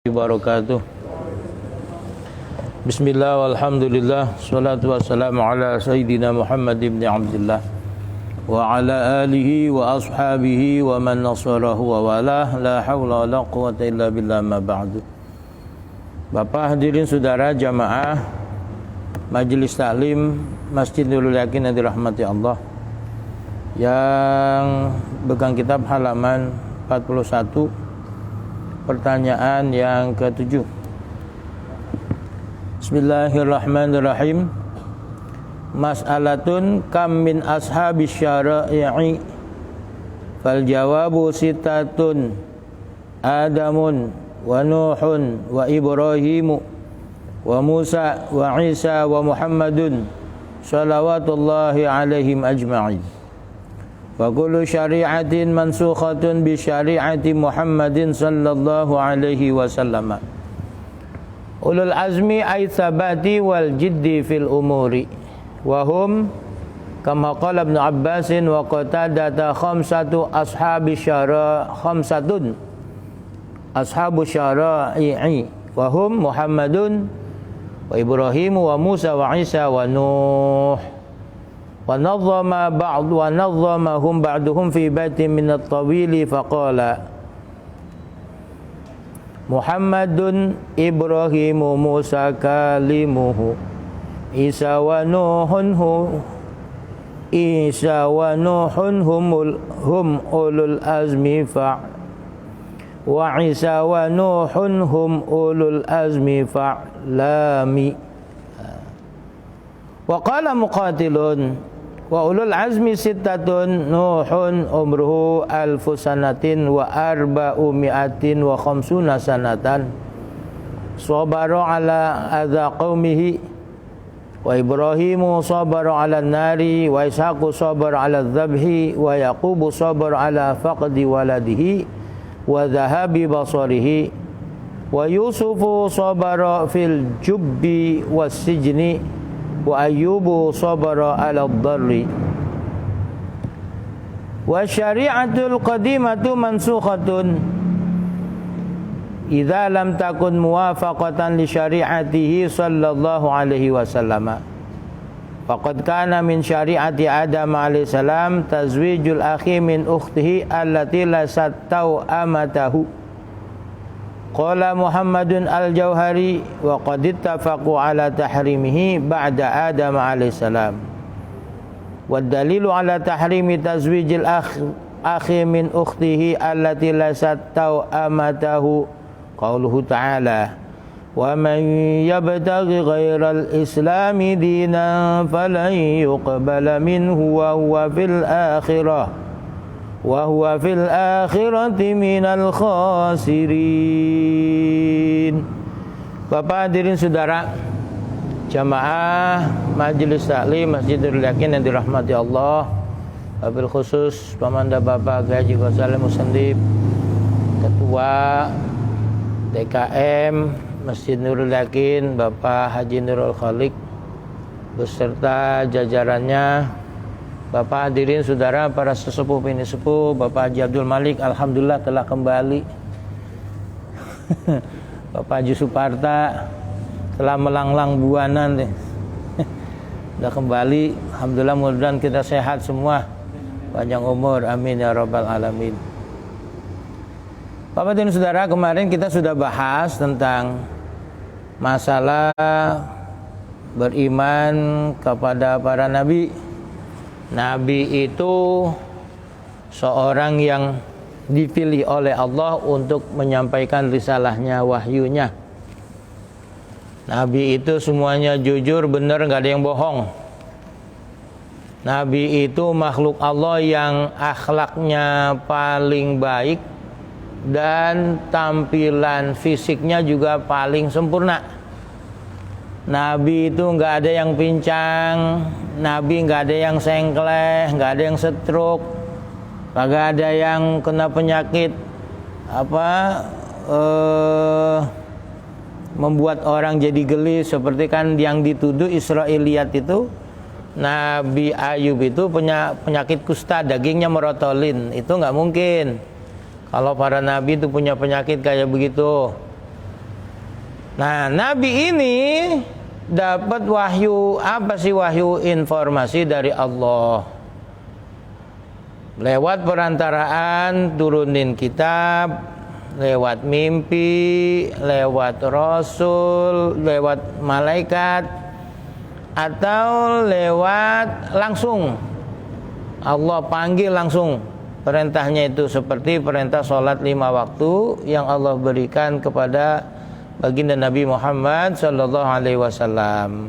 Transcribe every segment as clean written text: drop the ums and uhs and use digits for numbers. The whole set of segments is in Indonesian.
wabarakatuh. Bismillah walhamdulillah, salatu wassalamu ala sayyidina Muhammad ibn Abdullah wa ala alihi wa ashabihi wa man nasarahu wa walah, la hawla wa la quwata illa billah, ma ba'du. Bapak hadirin saudara jamaah Majelis Taklim Masjid Nurul Yakin yang dirahmati Allah, yang pegang kitab halaman 41, pertanyaan yang ke-7. Bismillahirrahmanirrahim. Mas'alatun kam min ashabis syara'i fal jawabu sitatun Adamun wa Nuhun wa Ibrahimu wa Musa wa Isa wa Muhammadun salawatullahi alaihim ajma'in. Wa kullu syari'atin mansukhatun bi syari'ati Muhammadin sallallahu alaihi wasallam. Ulul azmi ay thabati wal jiddi fil umuri wa hum kama qala Ibnu Abbas wa Qatadah khamsatu ashabi syara' khamsatun ashabu syara'i wa hum Muhammadun wa Ibrahim wa Musa wa Isa wa Nuh. Wa nadhamahum ba'duhum fi baitin min at-tawili faqala Muhammadun Ibrahimu Musa kalimuhu Isa wa Nuhun hum ulul azmi wa Isa wa Nuhun hum ulul azmi fa'lami. Wa qala Muqatilun wa ulul azmi sittatun Nuhun umruhu alfu sanatin wa arba'u mi'atin wa khamsuna sanatan sabara ala adha qawmihi wa Ibrahimu sabara ala nari wa Ishaqu sabara ala dhabhi wa Yaqubu sabara ala faqdi waladihi wa dhahabi basarihi wa Yusufu sabara fil jubbi was sijni wa Ayyubu sabara ala dharri wa syari'atul qadimatu mansukhatun idza lam takun muwafaqatan li syari'atihi sallallahu alaihi wasallam. Faqad kana min syari'ati Adam alaihi salam tazwijul akhi min ukhtihi allati lasat amatahu. Qala Muhammadun al-Jauhari wa qad ittafaqu ala tahrimihi ba'da Adam alaihi salam. Wad dalilu ala tahrimi tazwijil akhi min ukhtihi allati lasat amatahu qauluhu ta'ala wa man yabtaghi ghairal islami dinan falan yuqbala minhu wa huwa fil akhirati minal khasirin. Bapak hadirin saudara jamaah Majelis Taklim Masjid Nurul Yakin yang dirahmati Allah, wabil khusus Pamanda Bapak Haji Ghazali Musandib, Ketua DKM Masjid Nurul Yakin Bapak Haji Nurul Khaliq beserta jajarannya, Bapak hadirin saudara para sesepuh bini sepuh, Bapak Haji Abdul Malik alhamdulillah telah kembali. Bapak Haji Suparta telah melanglang buana deh. Sudah kembali, alhamdulillah, mudah-mudahan kita sehat semua, panjang umur, amin ya rabbal alamin. Bapak dan saudara, kemarin kita sudah bahas tentang masalah beriman kepada para nabi. Nabi itu seorang yang dipilih oleh Allah untuk menyampaikan risalahnya, wahyunya. Nabi itu semuanya jujur, benar, gak ada yang bohong. Nabi itu makhluk Allah yang akhlaknya paling baik dan tampilan fisiknya juga paling sempurna. Nabi itu nggak ada yang pincang, Nabi nggak ada yang sengkleh, nggak ada yang stroke, nggak ada yang kena penyakit membuat orang jadi geli, seperti kan yang dituduh Israiliyat itu. Nabi Ayub itu punya penyakit kusta, dagingnya merotolin, itu nggak mungkin. Kalau para nabi itu punya penyakit kayak begitu. Nah, Nabi ini dapat wahyu, apa sih wahyu? Informasi dari Allah. Lewat perantaraan turunin kitab, lewat mimpi, lewat rasul, lewat malaikat, atau lewat langsung. Allah panggil langsung. Perintahnya itu seperti perintah sholat 5 waktu yang Allah berikan kepada baginda Nabi Muhammad sallallahu alaihi wasallam.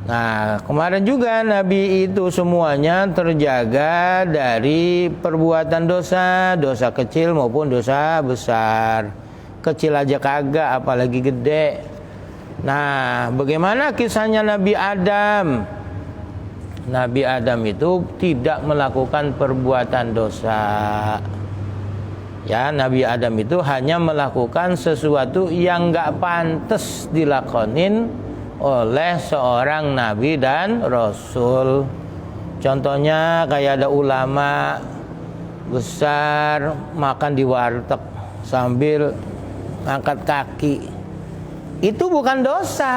Nah, kemarin juga Nabi itu semuanya terjaga dari perbuatan dosa, dosa kecil maupun dosa besar. Kecil aja kagak, apalagi gede. Nah, bagaimana kisahnya Nabi Adam? Nabi Adam itu tidak melakukan perbuatan dosa. Ya, Nabi Adam itu hanya melakukan sesuatu yang gak pantas dilakonin oleh seorang nabi dan rasul. Contohnya kayak ada ulama besar makan di warteg sambil angkat kaki. Itu bukan dosa,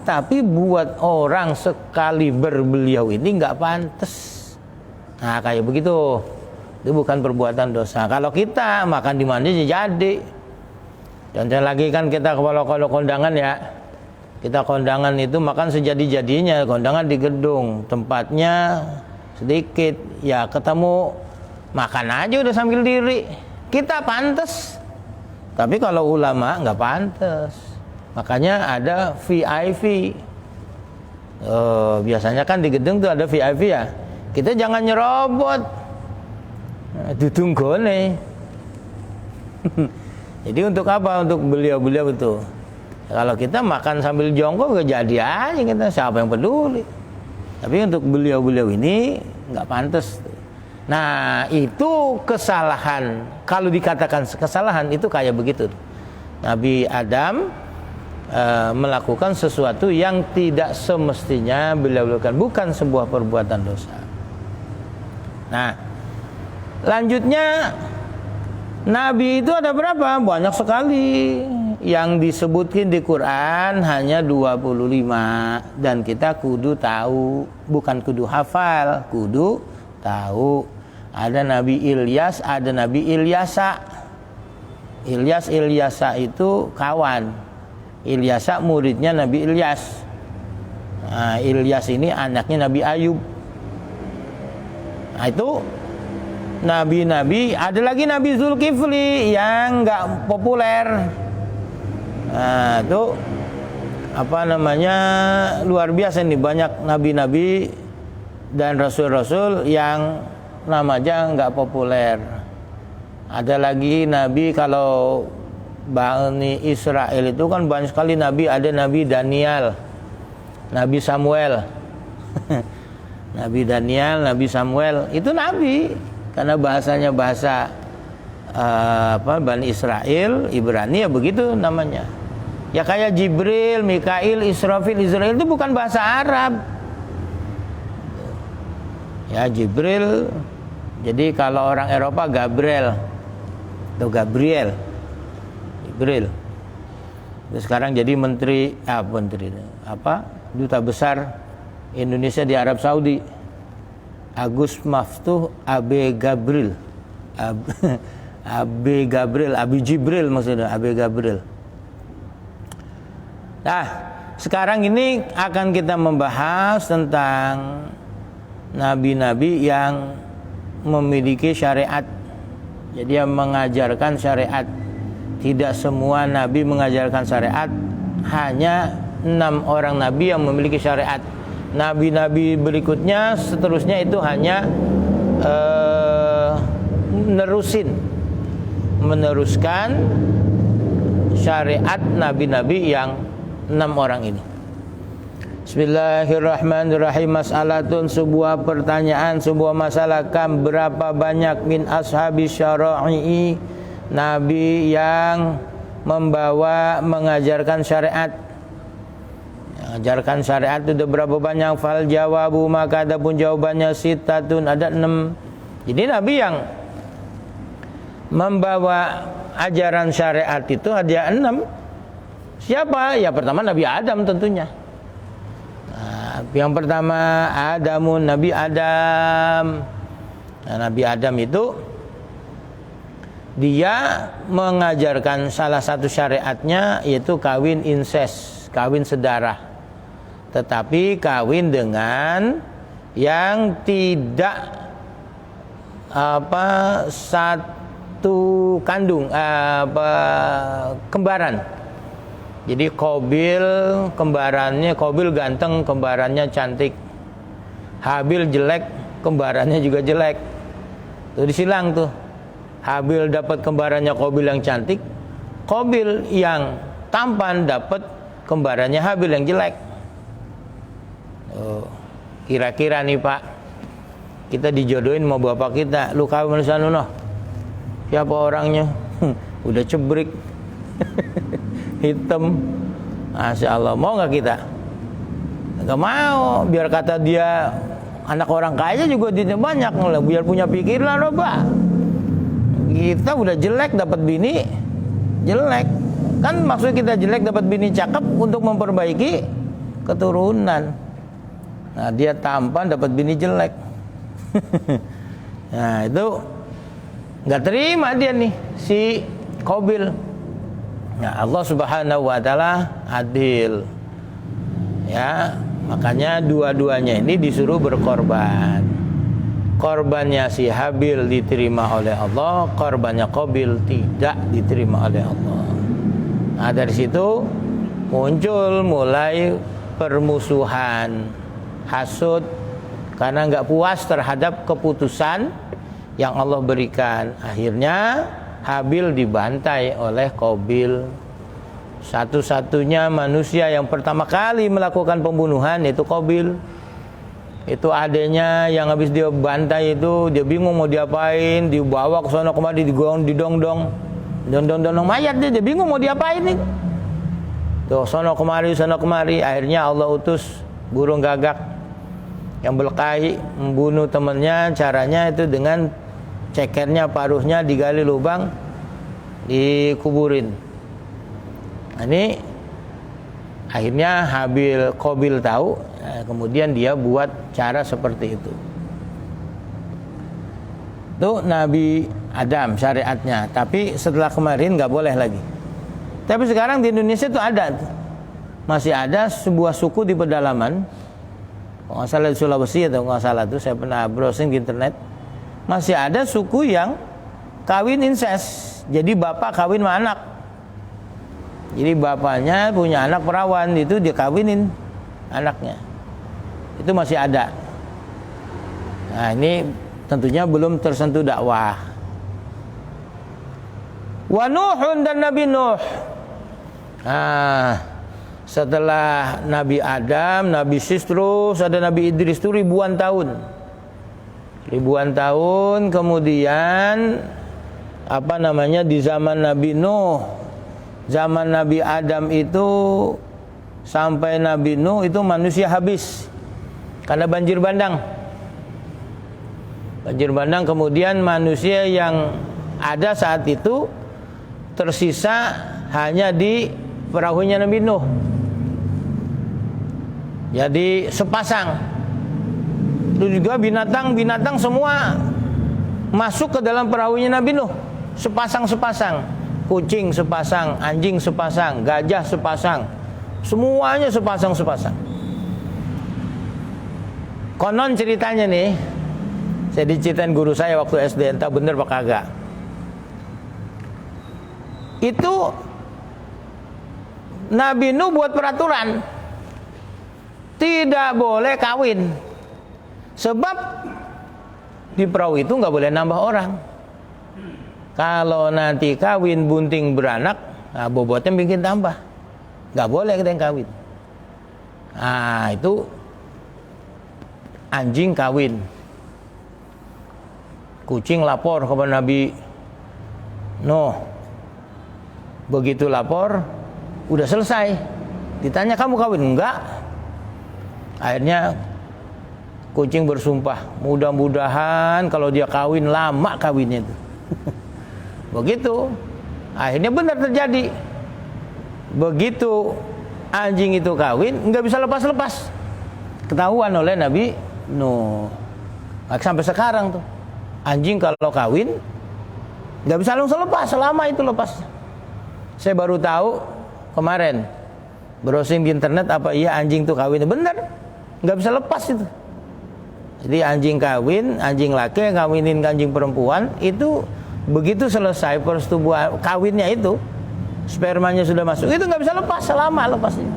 tapi buat orang sekaliber beliau ini gak pantas. Nah, kayak begitu. Itu bukan perbuatan dosa. Kalau kita makan di mana jadi. Contoh lagi kan kita kalau kondangan ya, kita kondangan itu makan sejadi-jadinya. Kondangan di gedung, tempatnya sedikit, ya ketemu makan aja udah sambil diri. Kita pantas. Tapi kalau ulama nggak pantas. Makanya ada VIP. Biasanya kan di gedung tuh ada VIP ya. Kita jangan nyerobot. Dudunggone. Jadi untuk apa? Untuk beliau-beliau itu. Kalau kita makan sambil jongkok gak jadi aja kita, siapa yang peduli. Tapi untuk beliau-beliau ini gak pantas. Nah, itu kesalahan. Kalau dikatakan kesalahan itu kayak begitu. Nabi Adam melakukan sesuatu yang tidak semestinya beliau lakukan, bukan sebuah perbuatan dosa. Nah, lanjutnya Nabi itu ada berapa? Banyak sekali. Yang disebutkan di Quran hanya 25. Dan kita kudu tahu, bukan kudu hafal, kudu tahu. Ada Nabi Ilyas, ada Nabi Ilyasa. Ilyasa itu kawan. Ilyasa muridnya Nabi Ilyas. Nah, Ilyas ini anaknya Nabi Ayub. Nah, itu nabi-nabi. Ada lagi Nabi Zulkifli yang nggak populer. Nah, itu apa namanya, luar biasa nih, banyak nabi-nabi dan rasul-rasul yang namanya nggak populer. Ada lagi nabi, kalau Bani Israel itu kan banyak sekali nabi. Ada Nabi Daniel, Nabi Samuel. Nabi Daniel, Nabi Samuel itu nabi karena bahasanya bahasa Bani Israel, Ibrani ya begitu namanya. Ya kayak Jibril, Mikail, Israfil, Israel itu bukan bahasa Arab. Ya Jibril. Jadi kalau orang Eropa Gabriel atau Gabriel. Jibril. Terus sekarang jadi menteri duta besar Indonesia di Arab Saudi. Agus Maftuh Abe Gabriel. Abi Jibril maksudnya, Abe Gabriel. Nah, sekarang ini akan kita membahas tentang nabi-nabi yang memiliki syariat. Jadi yang mengajarkan syariat. Tidak semua nabi mengajarkan syariat, hanya 6 orang nabi yang memiliki syariat. Nabi-nabi berikutnya seterusnya itu hanya meneruskan syariat nabi-nabi yang 6 orang ini. Bismillahirrahmanirrahim. Mas'alatun, sebuah pertanyaan, sebuah masalah. Kam, berapa banyak min ashabi syara'i, nabi yang mengajarkan syariat. Mengajarkan syariat itu berapa banyak? Fal jawabu, maka adapun jawabannya sitatun, ada 6. Jadi nabi yang membawa ajaran syariat itu ada 6. Siapa? Ya pertama Nabi Adam tentunya. Nah, yang pertama Adamun, Nabi Adam. Nah, Nabi Adam itu dia mengajarkan salah satu syariatnya yaitu kawin insest, kawin sedarah. Tetapi kawin dengan yang tidak satu kandung kembaran. Jadi Qabil kembarannya, Qabil ganteng, kembarannya cantik. Habil jelek, kembarannya juga jelek. Tuh disilang tuh. Habil dapat kembarannya Qabil yang cantik, Qabil yang tampan dapat kembarannya Habil yang jelek. Kira-kira nih Pak, kita dijodohin mau bapak kita, lu kawin sama Nuno. Siapa orangnya? Udah cebrik. Hitam. Masya Allah, mau gak kita? Gak mau, biar kata dia anak orang kaya juga dia banyak, biar punya pikiran loh Pak. Kita udah jelek dapat bini jelek. Kan maksud kita jelek dapat bini cakep untuk memperbaiki keturunan. Nah dia tampan dapat bini jelek. Nah itu nggak terima dia nih si Qabil. Nah Allah Subhanahu wa taala adil. Ya, makanya dua-duanya ini disuruh berkorban. Korbannya si Habil diterima oleh Allah, korbannya Qabil tidak diterima oleh Allah. Nah dari situ muncul mulai permusuhan, hasud, karena nggak puas terhadap keputusan yang Allah berikan. Akhirnya Habil dibantai oleh Qabil. Satu-satunya manusia yang pertama kali melakukan pembunuhan itu Qabil. Itu adanya yang habis dia bantai itu, dia bingung mau diapain, dibawa ke sana kemari, didongdong mayat dia bingung mau diapain nih. Tuh sana kemari, akhirnya Allah utus burung gagak yang berkelahi membunuh temannya. Caranya itu dengan cekernya, paruhnya digali lubang, dikuburin. Nah, ini akhirnya Qabil tahu, kemudian dia buat cara seperti itu. Itu Nabi Adam syariatnya. Tapi setelah kemarin nggak boleh lagi. Tapi sekarang di Indonesia itu ada, masih ada sebuah suku di pedalaman. Kalau nggak salah di Sulawesi atau nggak salah itu, saya pernah browsing di internet. Masih ada suku yang kawin incest. Jadi bapak kawin sama anak. Jadi bapaknya punya anak perawan, itu dia kawinin anaknya. Itu masih ada. Nah ini tentunya belum tersentuh dakwah. Wa Nuhun dan Nabi Nuh. Nah setelah Nabi Adam, Nabi Sis, terus ada Nabi Idris itu ribuan tahun. Kemudian di zaman Nabi Nuh, zaman Nabi Adam itu sampai Nabi Nuh itu manusia habis karena banjir bandang. Kemudian manusia yang ada saat itu tersisa hanya di perahunya Nabi Nuh. Jadi sepasang. Itu juga binatang semua masuk ke dalam perahunya Nabi Nuh. Sepasang. Kucing sepasang, anjing sepasang, gajah sepasang. Semuanya sepasang. Konon ceritanya nih, saya diceritain guru saya waktu SD, entah bener apa kagak. Itu Nabi Nuh buat peraturan tidak boleh kawin. Sebab di perahu itu nggak boleh nambah orang. Kalau nanti kawin bunting beranak, nah bobotnya bikin tambah. Nggak boleh kita yang kawin. Nah itu anjing kawin, kucing lapor kepada Nabi Nuh. Begitu lapor, udah selesai. Ditanya kamu kawin? Enggak. Akhirnya kucing bersumpah, mudah-mudahan kalau dia kawin lama kawinnya itu. Begitu. Akhirnya benar terjadi. begitu anjing itu kawin nggak bisa lepas-lepas, ketahuan oleh Nabi Nuh. Sampai sekarang tuh anjing kalau kawin nggak bisa langsung lepas, selama itu lepas. Saya baru tahu kemarin browsing di internet, apa iya anjing tuh kawin, bener nggak bisa lepas itu. Jadi anjing kawin, anjing laki yang kawinin anjing perempuan itu begitu selesai persetubuhan kawinnya itu, spermanya sudah masuk, itu nggak bisa lepas, selama lepasnya.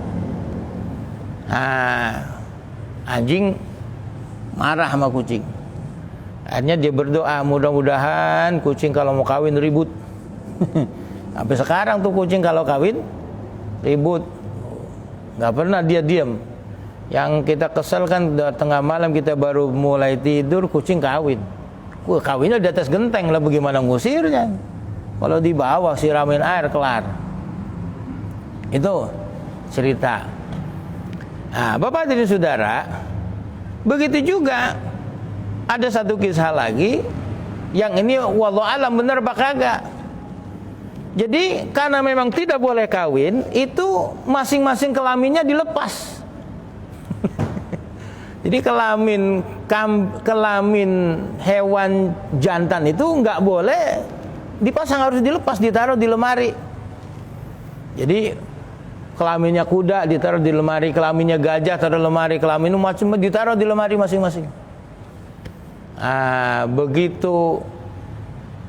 Nah, anjing marah sama kucing. Akhirnya dia berdoa, mudah-mudahan kucing kalau mau kawin ribut. Sampai sekarang tuh kucing kalau kawin ribut, nggak pernah dia diam. Yang kita kesel kan tengah malam kita baru mulai tidur, kucing kawin. Kawinnya di atas genteng lah, bagaimana ngusirnya? Kalau di bawah siramin air kelar. Itu cerita. Nah, Bapak dan Saudara, begitu juga ada satu kisah lagi yang ini wallahu alam benar apa kagak. Jadi karena memang tidak boleh kawin, itu masing-masing kelaminnya dilepas. Jadi kelamin hewan jantan itu nggak boleh dipasang, harus dilepas, ditaruh di lemari. Jadi kelaminnya kuda ditaruh di lemari, kelaminnya gajah taruh di lemari, kelamin macam ditaruh di lemari masing-masing. Begitu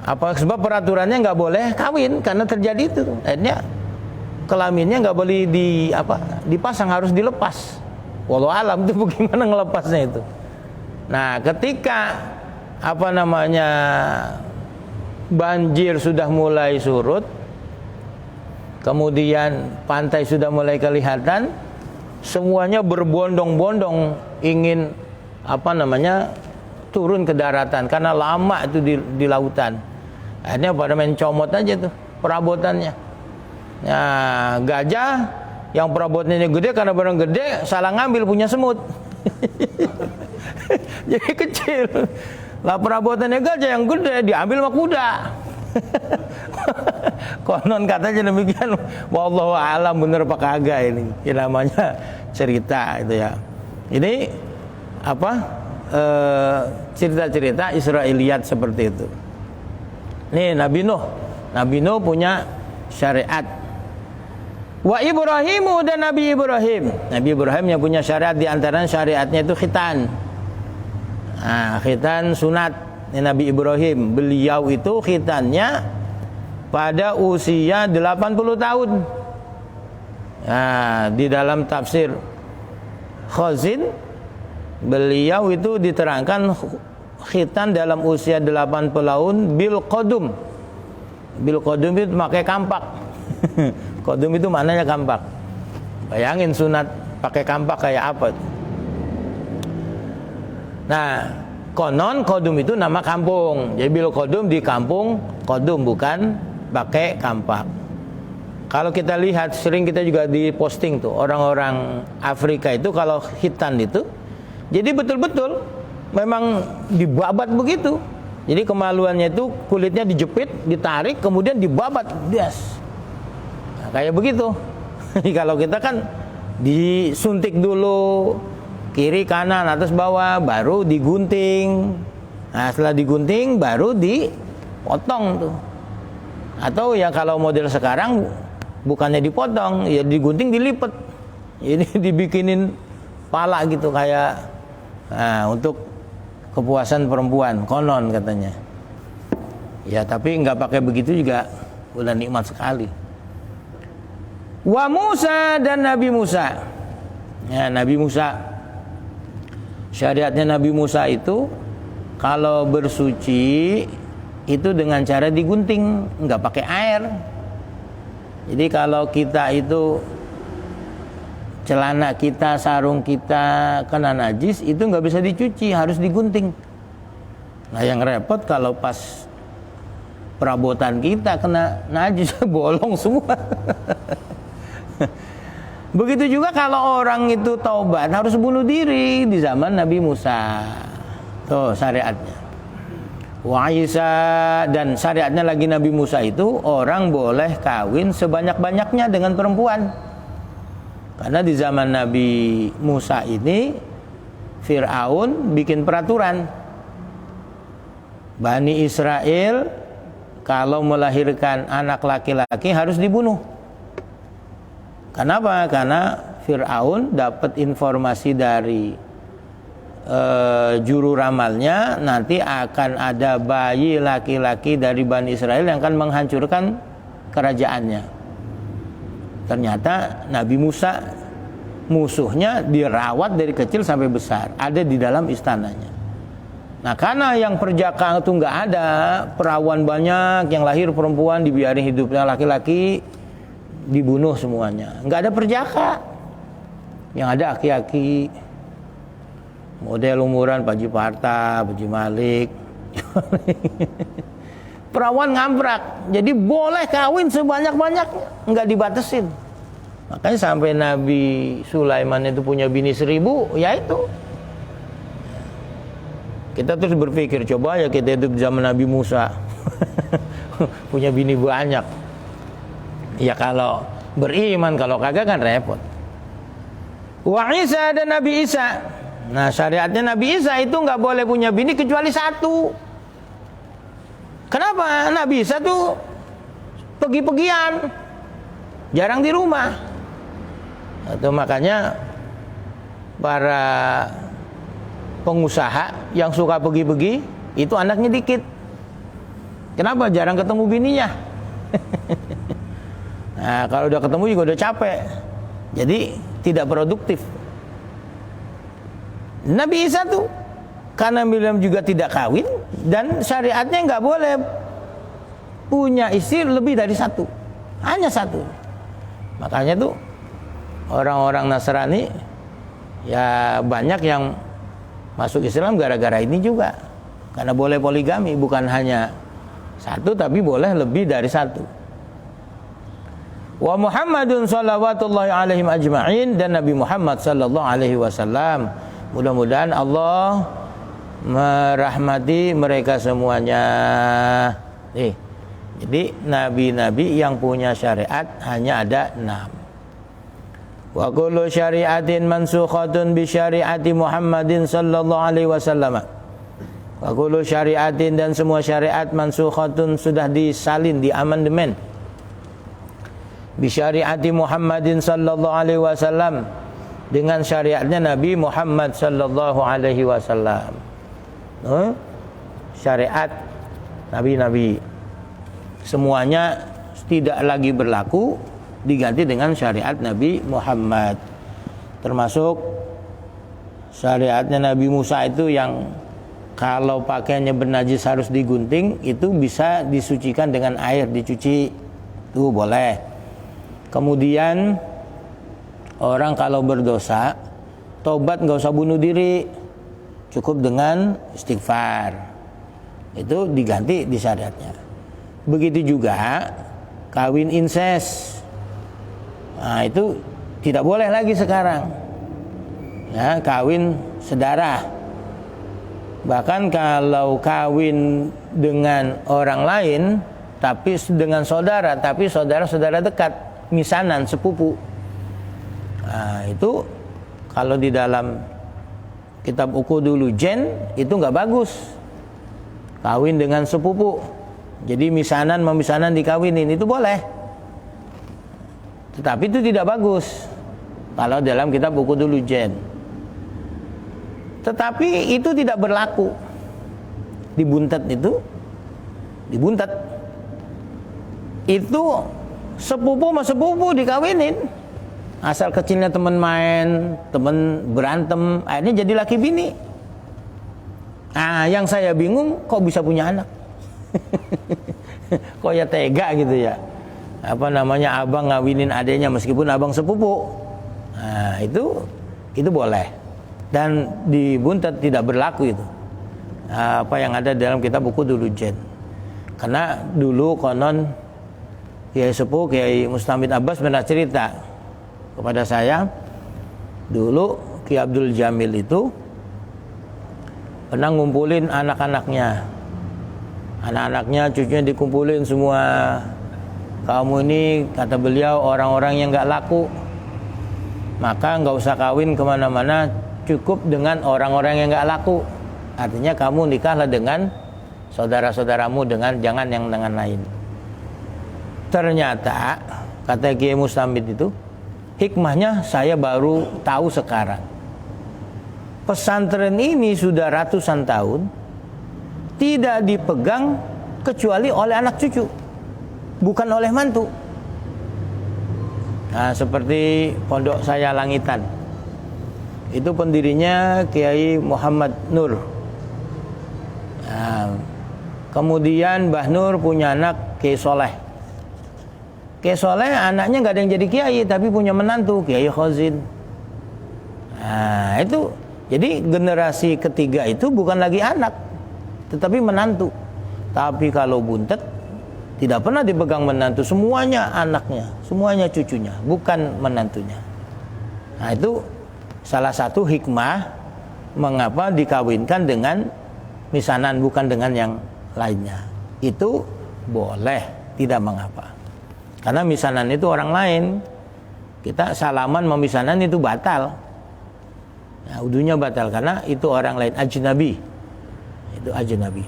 apa sebab peraturannya nggak boleh kawin karena terjadi itu. Akhirnya kelaminnya nggak boleh dipasang, harus dilepas. Wallahu alam itu bagaimana ngelepasnya itu. Nah, ketika banjir sudah mulai surut, kemudian pantai sudah mulai kelihatan, semuanya berbondong-bondong ingin turun ke daratan karena lama itu di lautan. Akhirnya pada main comot aja tuh perabotannya. Nah, gajah yang perabotnya gede, karena barang gede salah ngambil punya semut. Jadi kecil. Lah perabotannya gajah yang gede diambil sama kuda. Konon katanya demikian. Wallahu a'lam bener apa kagak ini. Ya namanya cerita itu ya. Ini cerita-cerita Israiliyat seperti itu. Nih Nabi Nuh punya syariat. Wa Ibrahimu, dan Nabi Ibrahim yang punya syariat, di antaranya syariatnya itu khitan. Khitan sunat Nabi Ibrahim. Beliau itu khitannya pada usia 80 tahun. Di dalam tafsir Khazin, beliau itu diterangkan khitan dalam usia 80 tahun bil qadum. Bil qadum itu pakai kampak. Qadum itu maknanya kampak. Bayangin sunat pakai kampak kayak apa itu. Nah, konon qadum itu nama kampung. Jadi bil qadum di kampung qadum, bukan pakai kampak. Kalau kita lihat, sering kita juga diposting tuh orang-orang Afrika itu kalau khitan itu, jadi betul-betul memang dibabat begitu. Jadi kemaluannya itu kulitnya dijepit, ditarik, kemudian dibabat, yes. Kayak begitu. Kalau kita kan disuntik dulu kiri kanan atas bawah, baru digunting. Nah, setelah digunting baru dipotong tuh. Atau ya kalau model sekarang bukannya dipotong, ya digunting, dilipat. Ini dibikinin pala gitu kayak untuk kepuasan perempuan, konon katanya. Ya tapi nggak pakai begitu juga udah nikmat sekali. Wa Musa, dan Nabi Musa. Ya, Nabi Musa. Syariatnya Nabi Musa itu kalau bersuci itu dengan cara digunting, nggak pakai air. Jadi kalau kita itu celana kita, sarung kita kena najis, itu nggak bisa dicuci, harus digunting. Nah, yang repot kalau pas perabotan kita kena najis, bolong semua. Begitu juga kalau orang itu taubat harus bunuh diri di zaman Nabi Musa. Tuh syariatnya. Wa Isa, dan syariatnya lagi Nabi Musa itu orang boleh kawin sebanyak-banyaknya dengan perempuan. Karena di zaman Nabi Musa ini Fir'aun bikin peraturan, Bani Israel kalau melahirkan anak laki-laki harus dibunuh. Kenapa? Karena Fir'aun dapat informasi dari juru ramalnya, nanti akan ada bayi laki-laki dari Bani Israel yang akan menghancurkan kerajaannya. Ternyata Nabi Musa musuhnya dirawat dari kecil sampai besar, ada di dalam istananya. Nah, karena yang perjaka itu nggak ada, perawan banyak, yang lahir perempuan dibiarin hidupnya laki-laki, dibunuh semuanya. Nggak ada perjaka, yang ada aki-aki model umuran Pak Haji Parta, Pak Haji Malik. Perawan ngambrak, jadi boleh kawin sebanyak-banyaknya, nggak dibatasin. Makanya sampai Nabi Sulaiman itu punya bini 1000, ya itu. Kita terus berpikir, coba ya kita hidup zaman Nabi Musa, punya bini banyak. Ya kalau beriman, kalau kagak kan repot. Wa Isa, dan Nabi Isa. Nah, syariatnya Nabi Isa itu nggak boleh punya bini kecuali 1. Kenapa? Nabi Isa tuh pergi-pergian, jarang di rumah. Itu makanya para pengusaha yang suka pergi-pergi itu anaknya dikit. Kenapa? Jarang ketemu bininya. Nah, kalau udah ketemu juga udah capek, jadi tidak produktif. Nabi Isa tuh karena beliau juga tidak kawin dan syariatnya nggak boleh punya istri lebih dari 1, hanya 1. Makanya tuh orang-orang Nasrani ya banyak yang masuk Islam gara-gara ini juga, karena boleh poligami, bukan hanya 1 tapi boleh lebih dari 1. Wa Muhammadun sallallahu alaihi ajma'in, dan Nabi Muhammad sallallahu alaihi wasallam, mudah-mudahan Allah merahmati mereka semuanya. Jadi nabi-nabi yang punya syariat hanya ada 6. Wa kullu syari'atin mansukhatun bi syari'ati Muhammadin sallallahu alaihi wasallam. Wa kullu syari'atin, dan semua syariat mansukhatun sudah disalin, di amandemen, bi syari'ati Muhammadin sallallahu alaihi wasallam, dengan syariatnya Nabi Muhammad sallallahu alaihi wasallam. Syariat nabi-nabi semuanya tidak lagi berlaku, diganti dengan syariat Nabi Muhammad. Termasuk syariatnya Nabi Musa itu yang kalau pakaiannya bernajis harus digunting, itu bisa disucikan dengan air, dicuci, itu boleh. Kemudian orang kalau berdosa, tobat nggak usah bunuh diri, cukup dengan istighfar. Itu diganti di syariatnya. Begitu juga kawin incest. Nah, itu tidak boleh lagi sekarang. Ya, kawin sedarah. Bahkan kalau kawin dengan orang lain, tapi dengan saudara, tapi saudara-saudara dekat, misanan, sepupu. Nah, itu kalau di dalam kitab Uqudul Jen itu nggak bagus, kawin dengan sepupu. Jadi misanan dikawinin itu boleh, tetapi itu tidak bagus kalau dalam kitab Uqudul Jen. Tetapi itu tidak berlaku. Dibuntet itu sepupu sama sepupu dikawinin. Asal kecilnya teman main, teman berantem, akhirnya jadi laki bini. Nah, yang saya bingung, kok bisa punya anak? Kok ya tega gitu ya. Abang ngawinin adenya meskipun abang sepupu. Nah, itu boleh. Dan dibuntet tidak berlaku itu. Apa yang ada dalam kitab buku dulu Jen. Karena dulu konon Kiai Sepuh, Kiai Mustamid Abbas pernah cerita kepada saya, dulu Ki Abdul Jamil itu pernah ngumpulin anak-anaknya Anak-anaknya, cucunya dikumpulin semua. Kamu ini, kata beliau, orang-orang yang gak laku, maka gak usah kawin kemana-mana, cukup dengan orang-orang yang gak laku. Artinya kamu nikahlah dengan saudara-saudaramu, jangan yang dengan lain. Ternyata kata Kiai Mustamid itu, hikmahnya saya baru tahu sekarang. Pesantren ini sudah ratusan tahun tidak dipegang kecuali oleh anak cucu, bukan oleh mantu. Nah, seperti pondok saya Langitan, itu pendirinya Kiai Muhammad Nur. Nah, kemudian Mbah Nur punya anak Kiai Soleh. Kiai Soleh anaknya nggak ada yang jadi kiai, tapi punya menantu Kiai Khazin. Nah, itu jadi generasi ketiga itu bukan lagi anak, tetapi menantu. Tapi kalau buntet tidak pernah dipegang menantu, semuanya anaknya, semuanya cucunya, bukan menantunya. Nah, itu salah satu hikmah mengapa dikawinkan dengan misanan, bukan dengan yang lainnya. Itu boleh, tidak mengapa. Karena misanan itu orang lain. Kita salaman memisanan itu batal. Nah, udunya batal karena itu orang lain, ajnabi. Itu ajnabi.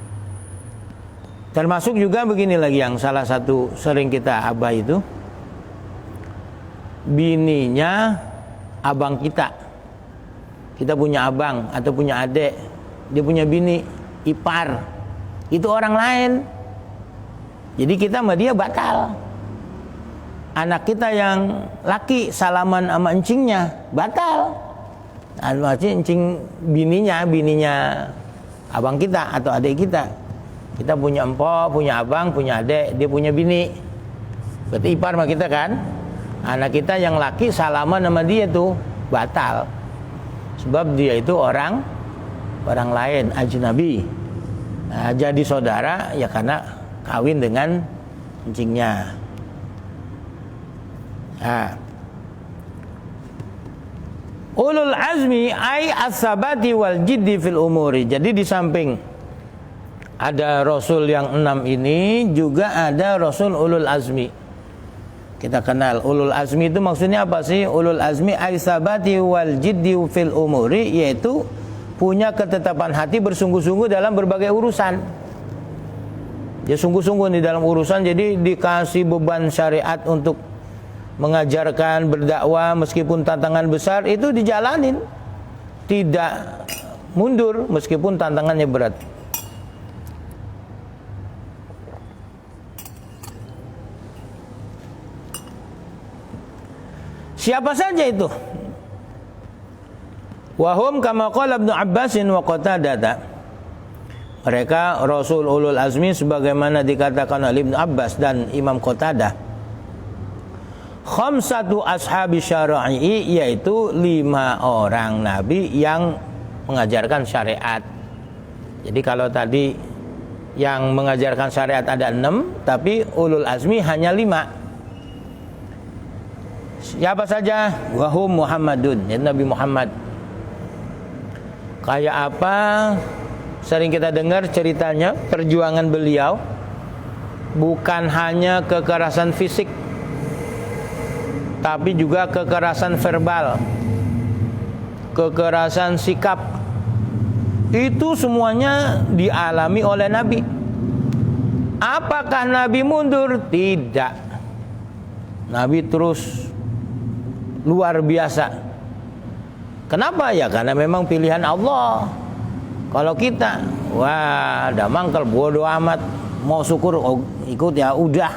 Termasuk juga begini lagi yang salah satu sering kita abah itu, bininya abang kita. Kita punya abang atau punya adik, dia punya bini, ipar. Itu orang lain. Jadi kita sama dia batal. Anak kita yang laki salaman sama encingnya batal. Nah, maksudnya encing bininya abang kita atau adik kita. Kita punya empok, punya abang, punya adik, dia punya bini. Berarti ipar sama kita kan. Anak kita yang laki salaman sama dia tuh batal. Sebab dia itu orang lain, ajnabi. Nah, jadi saudara ya karena kawin dengan encingnya. Nah, ulul azmi ay as-sabati wal jiddi fil umuri. Jadi di samping ada Rasul yang 6 ini, juga ada Rasul ulul azmi. Kita kenal ulul azmi itu maksudnya apa sih? Ulul azmi ay sabati wal jiddi fil umuri, yaitu punya ketetapan hati, bersungguh-sungguh dalam berbagai urusan. Dia sungguh-sungguh di dalam urusan, jadi dikasih beban syariat untuk mengajarkan, berdakwah meskipun tantangan besar itu dijalanin, tidak mundur meskipun tantangannya berat. Siapa saja itu? Wahum kama qala Ibnu Abbasin wa Qatadah. Mereka Rasul ulul azmi sebagaimana dikatakan oleh Ibnu Abbas dan Imam Qatadah. Khamsatu ashabi syara'i, yaitu 5 orang nabi yang mengajarkan syariat. Jadi kalau tadi yang mengajarkan syariat ada 6, tapi ulul azmi hanya 5. Siapa saja? Wahum Muhammadun, ya Nabi Muhammad. Kayak apa? Sering kita dengar ceritanya, perjuangan beliau bukan hanya kekerasan fisik, tapi juga kekerasan verbal, kekerasan sikap. Itu semuanya dialami oleh Nabi. Apakah Nabi mundur? Tidak. Nabi terus luar biasa. Kenapa? Ya karena memang pilihan Allah. Kalau kita, wah, ada mangkel, bodoh amat, mau syukur oh, ikut ya udah.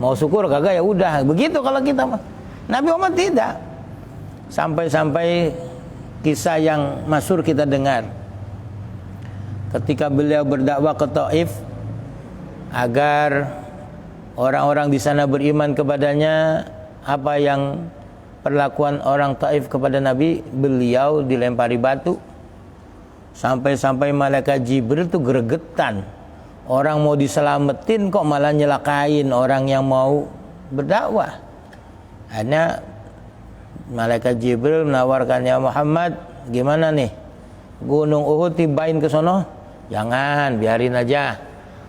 Mau syukur kagak ya udah. Begitu kalau kita mah. Nabi Muhammad tidak. Sampai-sampai kisah yang masyhur kita dengar. Ketika beliau berdakwah ke Taif agar orang-orang di sana beriman kepadanya, apa yang perlakuan orang Taif kepada Nabi, beliau dilempari batu. Sampai-sampai malaikat Jibril itu gregetan. Orang mau diselamatin kok malah nyelakain orang yang mau berdakwah. Hanya malaikat Jibril menawarkan, ya Muhammad, gimana nih? Gunung Uhud tibain ke sono? Jangan, biarin aja.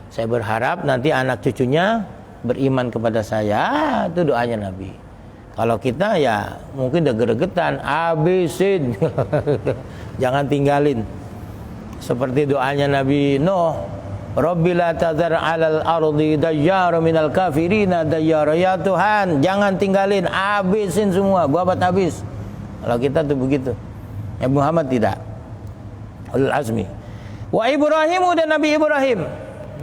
Saya berharap nanti anak cucunya beriman kepada saya. Itu doanya Nabi. Kalau kita ya mungkin udah gregetan, habisin. Jangan tinggalin. Seperti doanya Nabi Nuh, Rabbi la tadhar 'alal ardi dayyara minal kafirina dayyara. Ya Tuhan, jangan tinggalin, habisin semua, babat habis. Kalau kita tuh begitu. Ya Muhammad tidak. Ulul azmi. Wa Ibrahim, dan Nabi Ibrahim.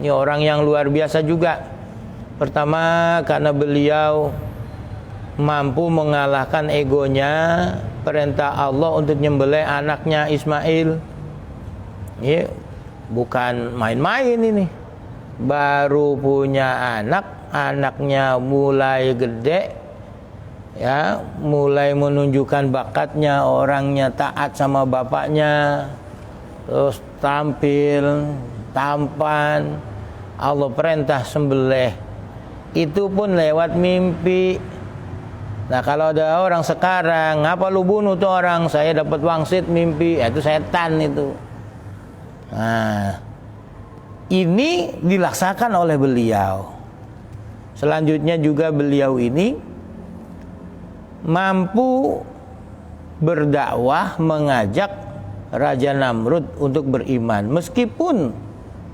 Ini orang yang luar biasa juga. Pertama karena beliau mampu mengalahkan egonya, perintah Allah untuk nyembelih anaknya Ismail. Ya, bukan main-main ini. Baru punya anak, anaknya mulai gede, ya, mulai menunjukkan bakatnya, orangnya taat sama bapaknya, terus tampil, tampan. Allah perintah sembelih, itu pun lewat mimpi. Nah kalau ada orang sekarang, ngapa lu bunuh tuh orang? Saya dapat wangsit mimpi, ya, itu setan itu. Nah, ini dilaksanakan oleh beliau. Selanjutnya juga beliau ini mampu berdakwah, mengajak Raja Namrud untuk beriman, meskipun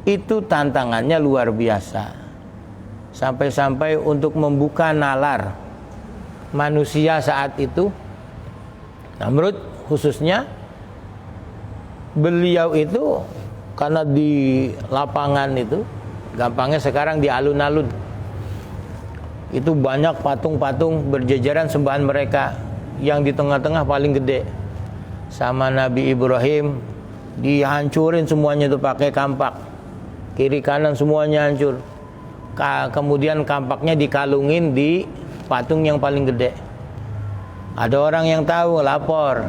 itu tantangannya luar biasa. Sampai-sampai untuk membuka nalar manusia saat itu, Namrud khususnya, beliau itu karena di lapangan itu, gampangnya sekarang di alun-alun itu banyak patung-patung berjejeran sembahan mereka. Yang di tengah-tengah paling gede sama Nabi Ibrahim, dihancurin semuanya itu pakai kampak, kiri kanan semuanya hancur. Kemudian kampaknya dikalungin di patung yang paling gede. Ada orang yang tahu, lapor,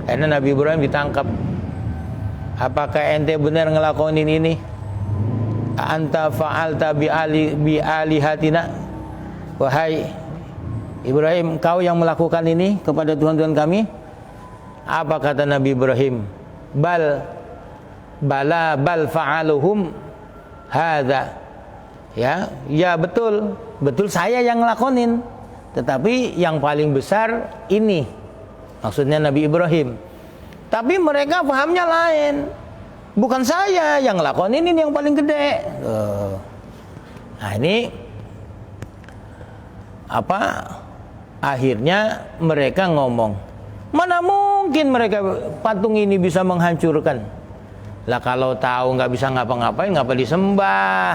karena Nabi Ibrahim ditangkap. Apakah ente benar ngelakonin ini? Anta fa'alta bi alihatina. Wahai Ibrahim, kau yang melakukan ini kepada Tuhan-Tuhan kami? Apa kata Nabi Ibrahim? Bal fa'aluhum hadza. Ya betul saya yang ngelakonin. Tetapi yang paling besar ini. Maksudnya Nabi Ibrahim. Tapi mereka pahamnya lain. Bukan saya yang ngelakonin, ini yang paling gede. Nah ini akhirnya mereka ngomong, mana mungkin mereka patung ini bisa menghancurkan. Lah kalau tahu nggak bisa ngapa-ngapain, ngapa disembah?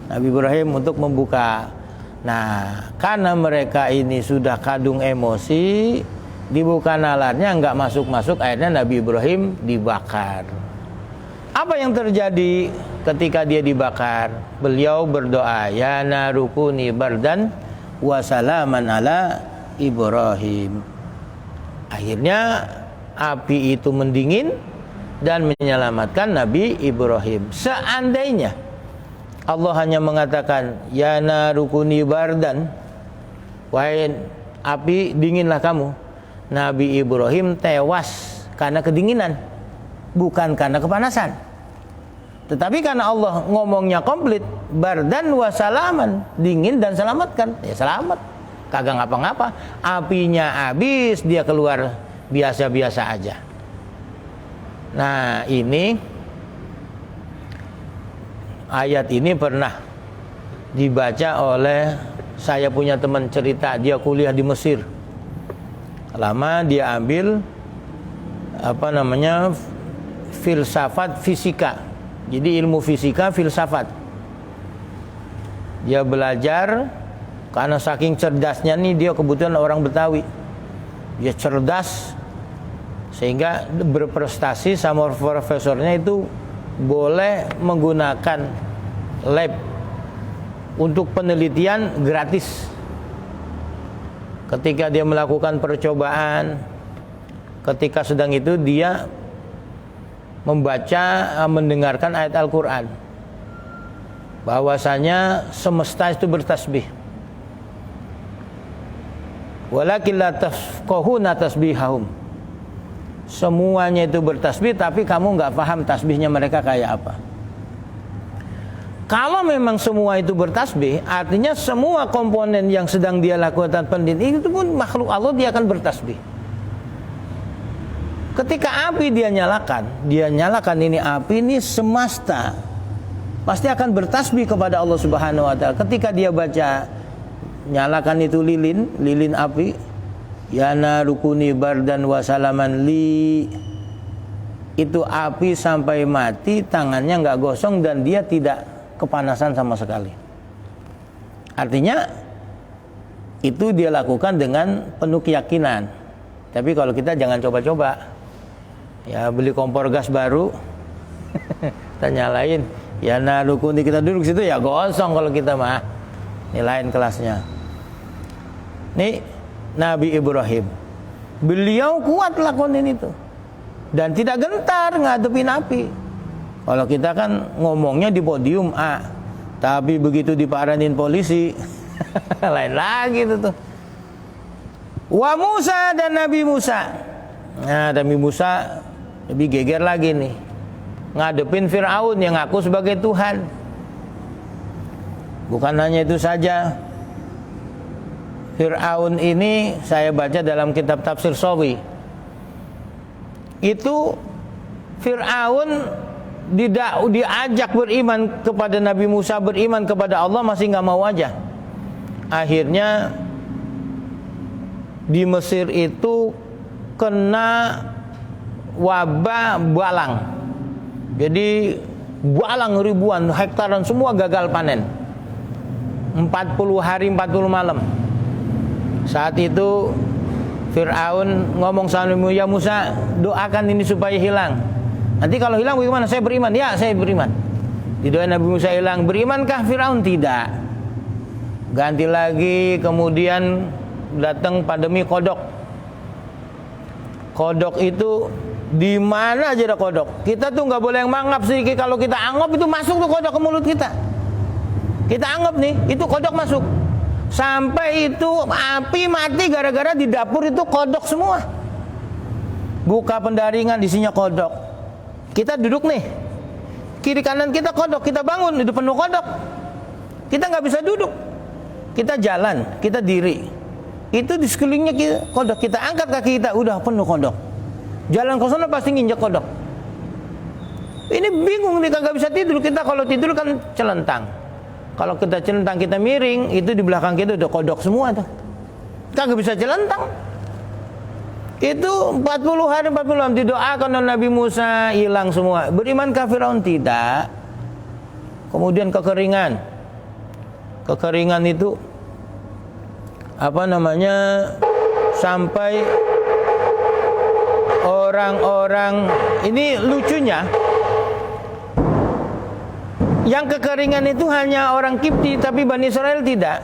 Nabi Ibrahim untuk membuka. Nah karena mereka ini sudah kadung emosi, dibuka nalarnya nggak masuk-masuk, akhirnya Nabi Ibrahim dibakar. Apa yang terjadi ketika dia dibakar? Beliau berdoa, ya narukuni bardan wa salaman ala Ibrahim. Akhirnya api itu mendingin dan menyelamatkan Nabi Ibrahim. Seandainya Allah hanya mengatakan, ya narukuni bardan, wahai api dinginlah kamu, Nabi Ibrahim tewas karena kedinginan, bukan karena kepanasan. Tetapi karena Allah ngomongnya komplit, bardan wa salaman, dingin dan selamatkan, ya selamat, kagak ngapa-ngapa. Apinya habis, dia keluar biasa-biasa aja. Nah ini ayat ini pernah dibaca oleh, saya punya teman cerita, dia kuliah di Mesir. Lama dia ambil filsafat fisika. Jadi ilmu fisika filsafat. Dia belajar karena saking cerdasnya nih, dia kebetulan orang Betawi. Dia cerdas sehingga berprestasi sama profesornya itu boleh menggunakan lab untuk penelitian gratis. Ketika dia melakukan percobaan, ketika sedang itu dia mendengarkan ayat Al-Quran, bahwasanya semesta itu bertasbih. Walakin la tafqahuna tasbihahum. Semuanya itu bertasbih, tapi kamu nggak paham tasbihnya mereka kayak apa. Kalau memang semua itu bertasbih, artinya semua komponen yang sedang dia lakukan pendin itu pun makhluk Allah, dia akan bertasbih. Ketika api dia nyalakan ini api ini semesta pasti akan bertasbih kepada Allah Subhanahu wa taala. Ketika dia baca nyalakan itu lilin api, ya narukuni bardan wa salaman li, itu api sampai mati tangannya nggak gosong dan dia tidak kepanasan sama sekali. Artinya itu dia lakukan dengan penuh keyakinan. Tapi kalau kita jangan coba-coba, ya beli kompor gas baru kita nyalain, ya narukuni, kita duduk situ ya gosong kalau kita mah. Ini lain kelasnya. Nih Nabi Ibrahim, beliau kuat lakukan itu dan tidak gentar ngadepin api. Kalau kita kan ngomongnya di podium A, tapi begitu diparanin polisi lain lagi itu tuh. Wa Musa dan Nabi Musa. Nah, Nabi Musa lebih geger lagi nih, ngadepin Fir'aun yang ngaku sebagai Tuhan. Bukan hanya itu saja, Fir'aun ini saya baca dalam kitab tafsir Sawi, itu Fir'aun diajak beriman kepada Nabi Musa, beriman kepada Allah, masih nggak mau aja. Akhirnya di Mesir itu kena wabah belalang. Jadi belalang ribuan hektaran semua gagal panen. 40 hari 40 malam. Saat itu Fir'aun ngomong sama Nabi Musa, ya Musa, doakan ini supaya hilang. Nanti kalau hilang bagaimana? Saya beriman. Ya, saya beriman. Didoain Nabi Musa hilang. Berimankah Fir'aun? Tidak. Ganti lagi, kemudian datang pandemi kodok. Kodok itu di mana aja ada kodok. Kita tuh nggak boleh mangap sedikit. Kalau kita anggap itu masuk tuh kodok ke mulut kita. Kita anggap nih, itu kodok masuk. Sampai itu api mati gara-gara di dapur itu kodok semua. Buka pendaringan isinya kodok. Kita duduk nih, kiri kanan kita kodok, kita bangun itu penuh kodok. Kita nggak bisa duduk, kita jalan, kita diri, itu di sekelilingnya kita kodok. Kita angkat kaki kita, udah penuh kodok. Jalan ke sana pasti nginjek kodok. Ini bingung nih, nggak bisa tidur. Kita kalau tidur kan celentang. Kalau kita celentang, kita miring, itu di belakang kita udah kodok semua tuh. Kagak bisa celentang. Itu 40 hari 40 malam didoakan oleh Nabi Musa, hilang semua. Berimankah Firaun? Tidak. Kemudian kekeringan. Kekeringan itu apa namanya? Sampai orang-orang, ini lucunya, yang kekeringan itu hanya orang Kipti, tapi Bani Israel tidak.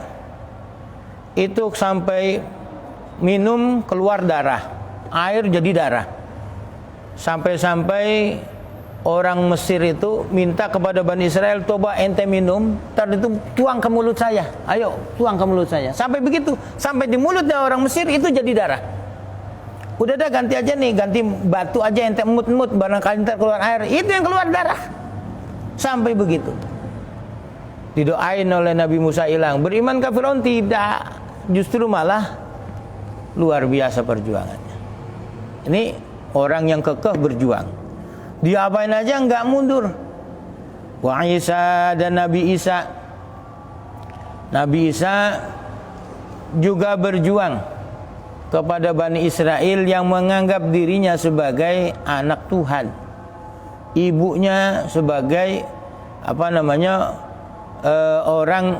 Itu sampai minum keluar darah, air jadi darah. Sampai-sampai orang Mesir itu minta kepada Bani Israel, coba ente minum, ntar itu tuang ke mulut saya. Ayo, tuang ke mulut saya. Sampai begitu, sampai di mulutnya orang Mesir itu jadi darah. Udah dah, ganti aja nih, ganti batu aja, ente emut-emut, barangkali ntar keluar air, itu yang keluar darah. Sampai begitu. Didoain oleh Nabi Musa hilang. Beriman ke Firaun? Tidak. Justru malah luar biasa perjuangannya. Ini orang yang kekeh berjuang. Diapain aja nggak mundur. Wa Isa dan Nabi Isa. Nabi Isa juga berjuang kepada Bani Israel yang menganggap dirinya sebagai anak Tuhan. Ibunya sebagai apa namanya, orang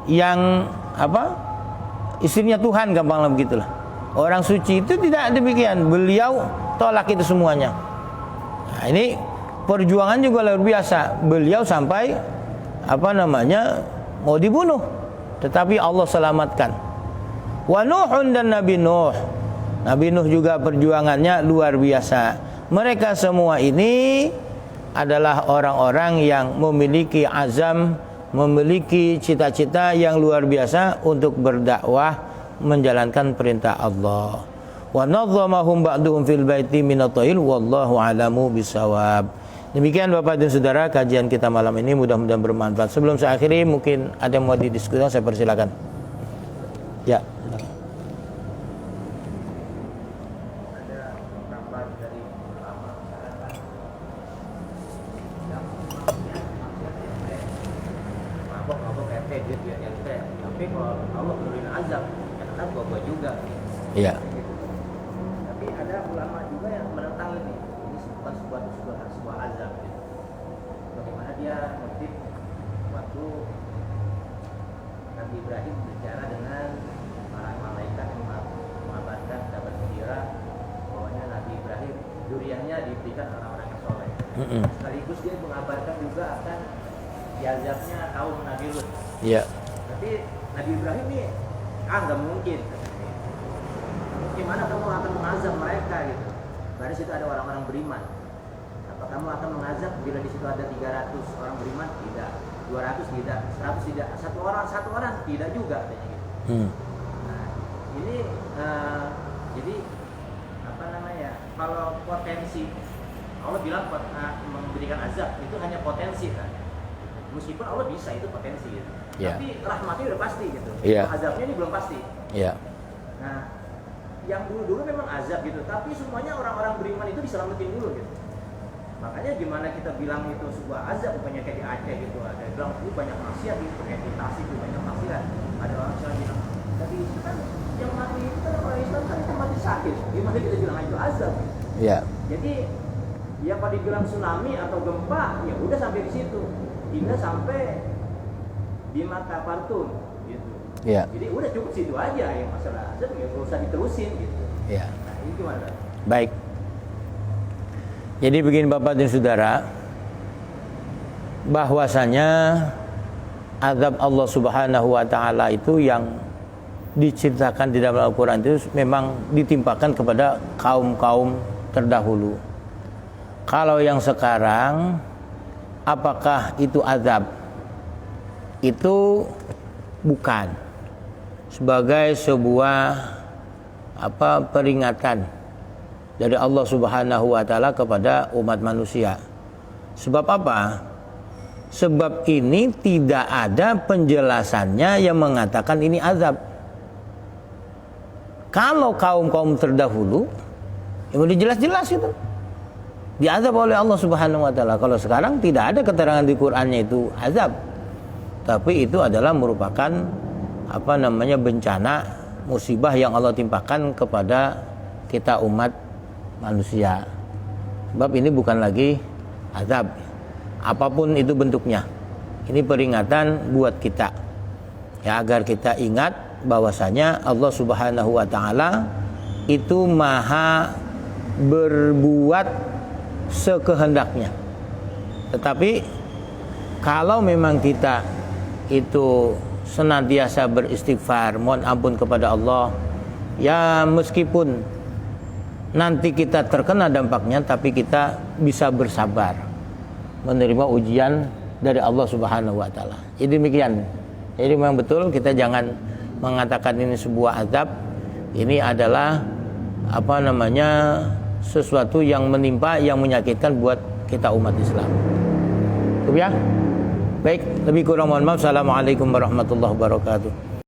yang apa, istrinya Tuhan, gampanglah begitulah. Orang suci itu tidak demikian. Beliau tolak itu semuanya. Nah, ini perjuangan juga luar biasa. Beliau sampai apa namanya, mau dibunuh, tetapi Allah selamatkan. Wa Nuhun dan Nabi Nuh. Nabi Nuh juga perjuangannya luar biasa. Mereka semua ini adalah orang-orang yang memiliki azam, memiliki cita-cita yang luar biasa untuk berdakwah, menjalankan perintah Allah. Wa nadhamahum ba'duhum fil baiti min at-tail wallahu a'lamu bisawab. Demikian Bapak dan Saudara kajian kita malam ini, mudah-mudahan bermanfaat. Sebelum saya akhiri, mungkin ada yang mau didiskusikan, saya persilakan. Ya. Tapi kalau Allah turunin azab, yang kan gua juga. Iya. Tapi ada ulama juga yang menentang ini bukan sebuah azab. Gitu. Bagaimana dia motif waktu Nabi Ibrahim bicara dengan para malaikat yang mengabarkan dapat gembira bahwanya Nabi Ibrahim duriannya diberikan orang-orang yang soleh. Sekaligus dia mengabarkan juga akan diazabnya kaum Nabi Lut. Iya. Tapi Nabi Ibrahim ini nggak mungkin. Gimana kamu akan mengazab mereka gitu? Dari situ ada orang-orang beriman. Apa kamu akan mengazab bila di situ ada 300 orang beriman? Tidak. 200 tidak. 100 tidak. Satu orang tidak juga katanya gitu. Nah, ini jadi apa namanya? Kalau potensi Allah bilang memberikan azab itu hanya potensi kan. Meskipun Allah bisa itu potensi gitu. Yeah. Tapi rahmatnya udah pasti gitu. Yeah. Azabnya ini belum pasti. Iya. Nah, yang dulu memang azab gitu, tapi semuanya orang-orang beriman itu diselamatin dulu gitu. Makanya gimana kita bilang itu sebuah azab, bukannya kayak di Aceh gitu. Ada yang bilang itu banyak maksiat gitu, kayak di Tasik itu banyak maksiat. Ada orang yang bilang, tapi itu kan yang mati itu kan orang Islam kan itu mati sakit. Gimana kita bilang itu azab? Iya. Jadi ya kalau dibilang tsunami atau gempa, ya udah sampai di situ. Tidak sampai di mata partun gitu. Iya. Jadi udah cukup situ aja yang masalah azab ya nggak usah diterusin gitu. Iya. Nah ini gimana? Baik. Jadi begini Bapak dan Saudara, bahwasanya azab Allah Subhanahu wa taala itu yang diceritakan di dalam Al-Qur'an itu memang ditimpakan kepada kaum-kaum terdahulu. Kalau yang sekarang apakah itu azab? Itu bukan sebagai sebuah peringatan dari Allah Subhanahu wa taala kepada umat manusia. Sebab apa? Sebab ini tidak ada penjelasannya yang mengatakan ini azab. Kalau kaum-kaum terdahulu yang udah jelas-jelas itu diazab oleh Allah Subhanahu wa taala. Kalau sekarang tidak ada keterangan di Qur'annya itu azab. Tapi itu adalah merupakan bencana, musibah yang Allah timpakan kepada kita umat manusia. Sebab ini bukan lagi azab. Apapun itu bentuknya. Ini peringatan buat kita. Ya, agar kita ingat bahwasanya Allah Subhanahu wa taala itu Maha berbuat sekehendaknya. Tetapi kalau memang kita itu senantiasa beristighfar, mohon ampun kepada Allah, ya meskipun nanti kita terkena dampaknya, tapi kita bisa bersabar menerima ujian dari Allah Subhanahu wa taala. Jadi demikian. Jadi memang betul kita jangan mengatakan ini sebuah azab. Ini adalah sesuatu yang menimpa, yang menyakitkan buat kita umat Islam. Cukup ya? Baik, lebih kurang mohon maaf. Assalamualaikum warahmatullahi wabarakatuh.